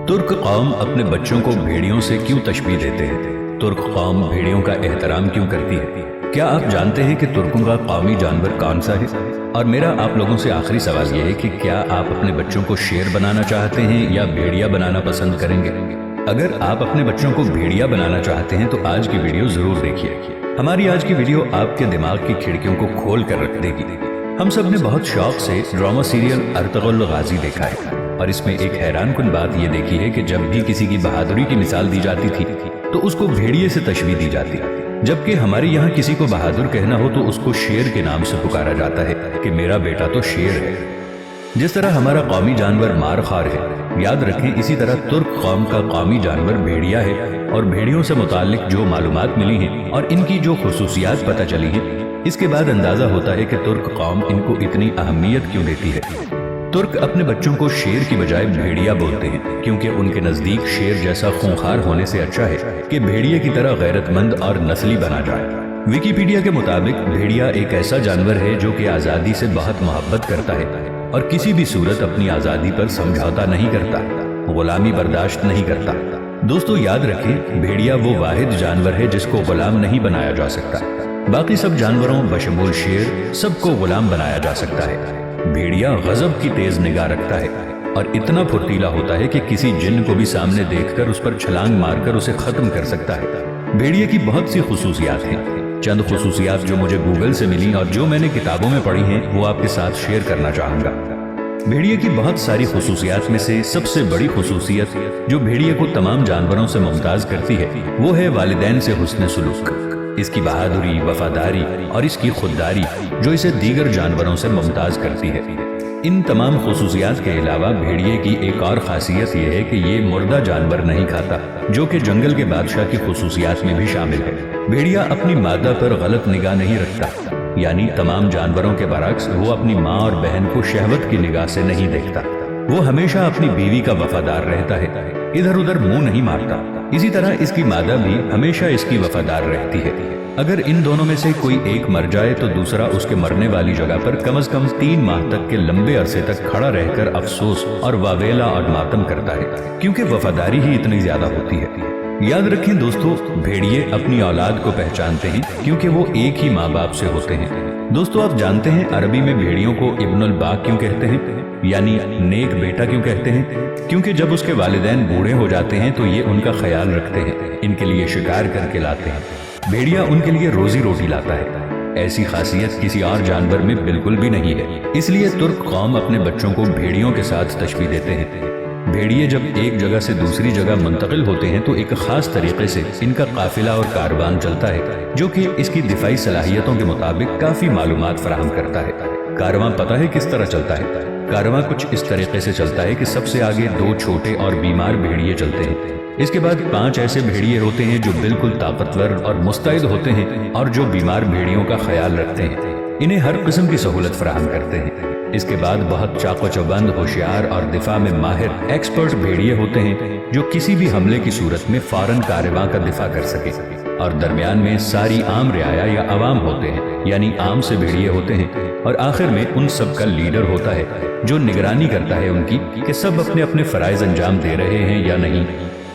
ترک قوم اپنے بچوں کو بھیڑیوں سے کیوں تشبیہ دیتے ہیں؟ ترک قوم بھیڑیوں کا احترام کیوں کرتی ہے؟ کیا آپ جانتے ہیں کہ ترکوں کا قومی جانور کون سا ہے؟ اور میرا آپ لوگوں سے آخری سوال یہ ہے کہ کیا آپ اپنے بچوں کو شیر بنانا چاہتے ہیں یا بھیڑیا بنانا پسند کریں گے؟ اگر آپ اپنے بچوں کو بھیڑیا بنانا چاہتے ہیں تو آج کی ویڈیو ضرور دیکھیے۔ ہماری آج کی ویڈیو آپ کے دماغ کی کھڑکیوں کو کھول کر رکھ دے گی۔ ہم سب نے بہت شوق سے ڈرامہ سیریل ارطغرل غازی دیکھا ہے، اور اس میں ایک حیران کن بات یہ دیکھی ہے کہ جب بھی کسی کی بہادری کی مثال دی جاتی تھی تو اس کو بھیڑیے سے تشبیہ دی جاتی، جبکہ ہمارے یہاں کسی کو بہادر کہنا ہو تو اس کو شیر کے نام سے پکارا جاتا ہے کہ میرا بیٹا تو شیر ہے۔ جس طرح ہمارا قومی جانور مار خار ہے، یاد رکھیں اسی طرح ترک قوم کا قومی جانور بھیڑیا ہے، اور بھیڑیوں سے متعلق جو معلومات ملی ہیں اور ان کی جو خصوصیات پتہ چلی ہیں، اس کے بعد اندازہ ہوتا ہے کہ ترک قوم ان کو اتنی اہمیت کیوں دیتی ہے۔ ترک اپنے بچوں کو شیر کی بجائے بھیڑیا بولتے ہیں، کیونکہ ان کے نزدیک شیر جیسا خونخوار ہونے سے اچھا ہے کہ بھیڑیے کی طرح غیرت مند اور نسلی بنا جائے۔ ویکیپیڈیا کے مطابق بھیڑیا ایک ایسا جانور ہے جو کہ آزادی سے بہت محبت کرتا ہے اور کسی بھی صورت اپنی آزادی پر سمجھوتا نہیں کرتا، غلامی برداشت نہیں کرتا۔ دوستو یاد رکھیں، بھیڑیا وہ واحد جانور ہے جس کو غلام نہیں بنایا جا سکتا۔ باقی سب جانوروں بشمول شیر سب کو غلام بنایا جا سکتا ہے۔ بھیڑیا غضب کی تیز نگاہ رکھتا ہے اور اتنا پھرتیلا ہوتا ہے کہ کسی جن کو بھی سامنے دیکھ کر اس پر چھلانگ مار کر اسے ختم کر سکتا ہے۔ بھیڑیے کی بہت سی خصوصیات ہیں۔ چند خصوصیات جو مجھے گوگل سے ملی اور جو میں نے کتابوں میں پڑھی ہیں وہ آپ کے ساتھ شیئر کرنا چاہوں گا۔ بھیڑیے کی بہت ساری خصوصیات میں سے سب سے بڑی خصوصیت جو بھیڑیے کو تمام جانوروں سے ممتاز کرتی ہے وہ ہے والدین سے حسن سلوک۔ اس کی بہادری، وفاداری اور اس کی خودداری جو اسے دیگر جانوروں سے ممتاز کرتی ہے۔ ان تمام خصوصیات کے علاوہ بھیڑیے کی ایک اور خاصیت یہ ہے کہ یہ مردہ جانور نہیں کھاتا، جو کہ جنگل کے بادشاہ کی خصوصیات میں بھی شامل ہے۔ بھیڑیا اپنی مادہ پر غلط نگاہ نہیں رکھتا، یعنی تمام جانوروں کے برعکس وہ اپنی ماں اور بہن کو شہوت کی نگاہ سے نہیں دیکھتا۔ وہ ہمیشہ اپنی بیوی کا وفادار رہتا ہے، ادھر ادھر منہ نہیں مارتا۔ اسی طرح اس کی مادہ بھی ہمیشہ اس کی وفادار رہتی ہے۔ اگر ان دونوں میں سے کوئی ایک مر جائے تو دوسرا اس کے مرنے والی جگہ پر کم از کم 3 ماہ تک کے لمبے عرصے تک کھڑا رہ کر افسوس اور واویلا اور ماتم کرتا ہے، کیونکہ وفاداری ہی اتنی زیادہ ہوتی ہے۔ یاد رکھیں دوستو، بھیڑیے اپنی اولاد کو پہچانتے ہیں کیونکہ وہ ایک ہی ماں باپ سے ہوتے ہیں۔ دوستو آپ جانتے ہیں عربی میں بھیڑیوں کو ابن الباق کیوں کہتے ہیں، یعنی نیک بیٹا کیوں کہتے ہیں؟ کیونکہ جب اس کے والدین بوڑھے ہو جاتے ہیں تو یہ ان کا خیال رکھتے ہیں، ان کے لیے شکار کر کے لاتے ہیں۔ بھیڑیا ان کے لیے روزی روٹی لاتا ہے۔ ایسی خاصیت کسی اور جانور میں بالکل بھی نہیں ہے، اس لیے ترک قوم اپنے بچوں کو بھیڑیوں کے ساتھ تشبیہ دیتے ہیں۔ بھیڑیے جب ایک جگہ سے دوسری جگہ منتقل ہوتے ہیں تو ایک خاص طریقے سے ان کا قافلہ اور کاروان چلتا ہے، جو کہ اس کی دفاعی صلاحیتوں کے مطابق کافی معلومات فراہم کرتا ہے۔ کاروان پتہ ہے کس طرح چلتا ہے؟ کاروان کچھ اس طریقے سے چلتا ہے کہ سب سے آگے 2 چھوٹے اور بیمار بھیڑیے چلتے ہیں، اس کے بعد 5 ایسے بھیڑیے ہوتے ہیں جو بالکل طاقتور اور مستعد ہوتے ہیں اور جو بیمار بھیڑیوں کا خیال رکھتے ہیں، انہیں ہر قسم کی سہولت فراہم کرتے ہیں۔ اس کے بعد بہت چاق و چوبند، ہوشیار اور دفاع میں ماہر ایکسپرٹ بھیڑیے ہوتے ہیں جو کسی بھی حملے کی صورت میں فوراً کاررواں کا دفاع کر سکے۔ اور درمیان میں ساری عام رعایا یا عوام ہوتے ہیں، یعنی عام سے بھیڑیے ہوتے ہیں، اور آخر میں ان سب کا لیڈر ہوتا ہے جو نگرانی کرتا ہے ان کی کہ سب اپنے اپنے فرائض انجام دے رہے ہیں یا نہیں۔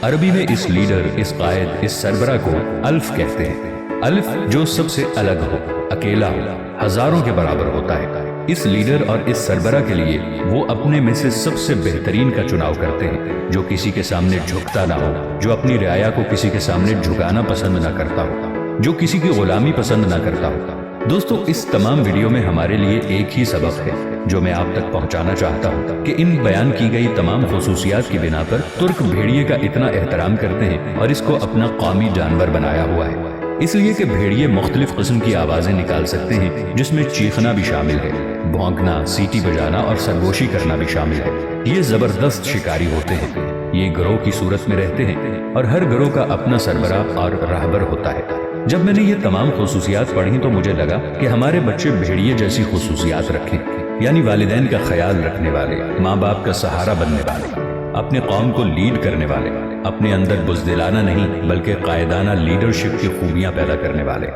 عربی میں اس لیڈر، اس قائد، اس سربراہ کو الف کہتے ہیں۔ الف جو سب سے الگ ہو، اکیلا ہو، ہزاروں کے برابر ہوتا ہے۔ اس لیڈر اور اس سربراہ کے لیے وہ اپنے میں سے سب سے بہترین کا چناؤ کرتے ہیں، جو کسی کے سامنے جھکتا نہ ہو، جو اپنی رعایا کو کسی کے سامنے جھکانا پسند نہ کرتا ہو، جو کسی کی غلامی پسند نہ کرتا ہو۔ دوستو اس تمام ویڈیو میں ہمارے لیے ایک ہی سبق ہے جو میں آپ تک پہنچانا چاہتا ہوں کہ ان بیان کی گئی تمام خصوصیات کی بنا پر ترک بھیڑیے کا اتنا احترام کرتے ہیں اور اس کو اپنا قومی جانور بنایا ہوا ہے، اس لیے کہ بھیڑیے مختلف قسم کی آوازیں نکال سکتے ہیں، جس میں چیخنا بھی شامل ہے، بھونکنا، سیٹی بجانا اور سرگوشی کرنا بھی شامل ہے۔ یہ زبردست شکاری ہوتے ہیں، یہ گروہ کی صورت میں رہتے ہیں اور ہر گروہ کا اپنا سربراہ اور راہبر ہوتا ہے۔ جب میں نے یہ تمام خصوصیات پڑھی تو مجھے لگا کہ ہمارے بچے بھیڑیے جیسی خصوصیات رکھیں، یعنی والدین کا خیال رکھنے والے، ماں باپ کا سہارا بننے والے، اپنے قوم کو لیڈ کرنے والے، اپنے اندر بزدلانہ نہیں بلکہ قائدانہ لیڈرشپ کی خوبیاں پیدا کرنے والے۔